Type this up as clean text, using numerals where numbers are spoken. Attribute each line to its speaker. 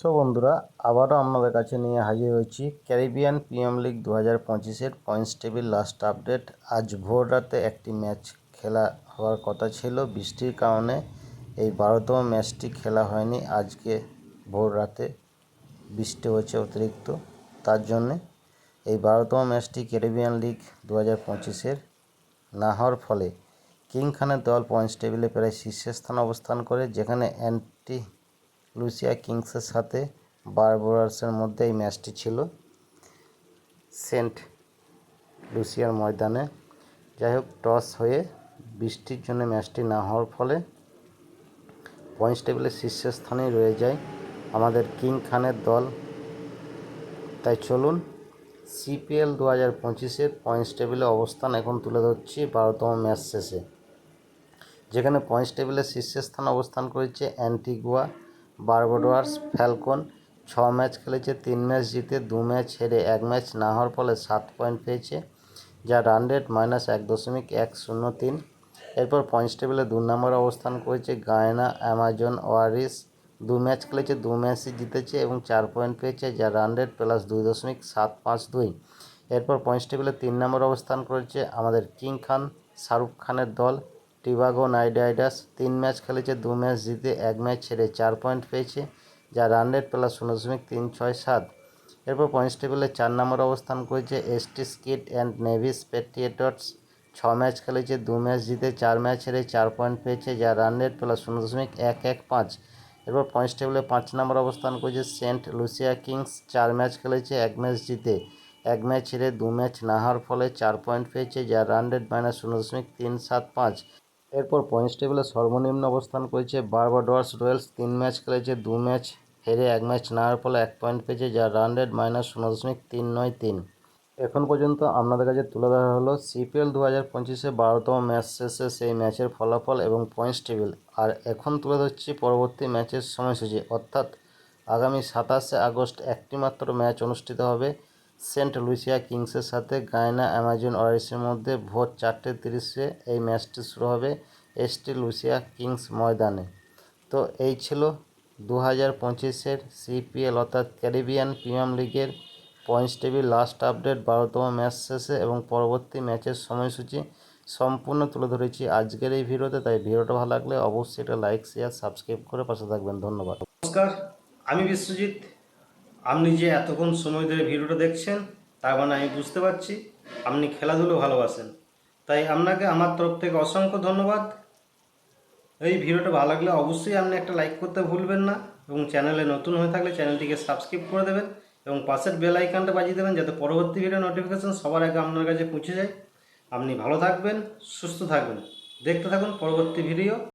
Speaker 1: So বন্ধুরা, আবারও আপনাদের কাছে নিয়ে হাজির হয়েছি ক্যারিবিয়ান প্রিমিয়ার লিগ 2025-এর পয়েন্টস টেবিল লাস্ট আপডেট। আজ ভোর রাতে একটি ম্যাচ খেলা হওয়ার কথা ছিল, বৃষ্টির কারণে এই 12তম ম্যাচটি খেলা হয়নি। আজকে ভোর রাতে বৃষ্টি হয়েছে অতিরিক্ত, তার জন্যে এই 12তম ম্যাচটি ক্যারিবিয়ান লিগ 2025-এর না হওয়ার ফলে কিং খানের দল পয়েন্টস টেবিলে প্রায় শীর্ষস্থানে অবস্থান করে, যেখানে অ্যান্টি লুসিয়া কিংসের সাথে বারবারাসের মধ্যে এই ম্যাচটি ছিল সেন্ট লুসিয়ার ময়দানে। যাই হোক, টস হয়ে বৃষ্টির জন্য ম্যাচটি না হওয়ার ফলে পয়েন্টস টেবিলের শীর্ষস্থানেই রয়ে যায় আমাদের কিং খানের দল। তাই চলুন সিপিএল 2025-এর পয়েন্টস টেবিলে অবস্থান এখন তুলে ধরছি 12তম ম্যাচ শেষে, যেখানে পয়েন্টস টেবিলের শীর্ষস্থানে অবস্থান করেছে অ্যান্টিগুয়া বারবাডোস ফ্যালকন। 6 ম্যাচ খেলেছে, 3 ম্যাচ জিতে 2 ম্যাচ হেরে 1 ম্যাচ না হওয়ার ফলে 7 পয়েন্ট পেয়েছে, যা রান রেট -1.103। এরপর পয়েন্টস টেবিলে 2 নম্বরে অবস্থান করেছে গায়ানা অ্যামাজন ওয়ারিস। 2 ম্যাচ খেলেছে, 2 ম্যাচই জিতেছে এবং 4 পয়েন্ট পেয়েছে, যা রান রেট +2.752। এরপর পয়েন্টস টেবিলে 3 নম্বরে অবস্থান করেছে আমাদের কিং খান শাহরুখ খানের দল টিবাগো নাইট রাইডার্স। 3 ম্যাচ খেলেছে, 2 ম্যাচ জিতে 1 ম্যাচ ছেড়ে 4 পয়েন্ট পেয়েছে, যা রান রেট +0.367। এরপর পয়েন্টস টেবিলে 4 নম্বরে অবস্থান করেছে ST skid and Nevis Patriots. 6 match খেলেছে, 2 ম্যাচ জিতে 4 ম্যাচ হেরে 4 পয়েন্ট পেয়েছে, যা রান রেট +0.115। এরপর পয়েন্টস টেবিলে 5 নম্বর অবস্থান করেছে সেন্ট লুসিয়া কিংস। 4 ম্যাচ খেলেছে, 1 ম্যাচ জিতে 1 ম্যাচ হেরে 2 ম্যাচ না হওয়ার ফলে 4 পয়েন্ট পেয়েছে, যা রান রেট -0.375। এরপর পয়েন্টস টেবিলে সর্বনিম্ন অবস্থান করেছে বারবাডোস রয়্যালস। 3 ম্যাচ খেলেছে, 2 ম্যাচ হেরে 1 ম্যাচ না হওয়ার ফলে 1 পয়েন্ট পেয়েছে, যা রান রেট -0.393। এখন পর্যন্ত আপনাদের কাছে তুলে ধরা হলো সিপিএল 2025-এ 12তম ম্যাচ শেষে সেই ম্যাচের ফলাফল এবং পয়েন্টস টেবিল। আর এখন তুলে ধরছি পরবর্তী ম্যাচের সময়সূচি, অর্থাৎ আগামী 27শে আগস্ট একটি মাত্র ম্যাচ অনুষ্ঠিত হবে সেন্ট লুসিয়া কিংসের সাথে গায়ানা অ্যামাজন ওয়ারিসের মধ্যে। ভোর 4:30-এ এই ম্যাচটি শুরু হবে এসটি লুসিয়া কিংস ময়দানে। তো এই ছিল 2025-এর সিপিএল অর্থাৎ ক্যারিবিয়ান প্রিমিয়ার লিগের পয়েন্টস টেবিল লাস্ট আপডেট 12তম ম্যাচ শেষে এবং পরবর্তী ম্যাচের সময়সূচি সম্পূর্ণ তুলে ধরেছি আজকের এই ভিডিওতে। তাই ভিডিওটা ভালো লাগলে অবশ্যই এটা লাইক শেয়ার সাবস্ক্রাইব করে পাশে থাকবেন। ধন্যবাদ।
Speaker 2: নমস্কার, আমি বিশ্বজিৎ। আপনি যে এতক্ষণ সময় ধরে ভিডিওটা দেখছেন, তার মানে আমি বুঝতে পারছি আপনি খেলাধুলো ভালোবাসেন। তাই আপনাকে আমার তরফ থেকে অসংখ্য ধন্যবাদ। এই ভিডিওটা ভালো লাগলে অবশ্যই আপনি একটা লাইক করতে ভুলবেন না, এবং চ্যানেলে নতুন হয়ে থাকলে চ্যানেলটিকে সাবস্ক্রাইব করে দেবেন এবং পাশের বেল আইকনটা বাজিয়ে দেবেন, যাতে পরবর্তী ভিডিও নোটিফিকেশন সবার আগে আপনার কাছে পৌঁছে যায়। আপনি ভালো থাকবেন, সুস্থ থাকবেন, দেখতে থাকুন পরবর্তী ভিডিও।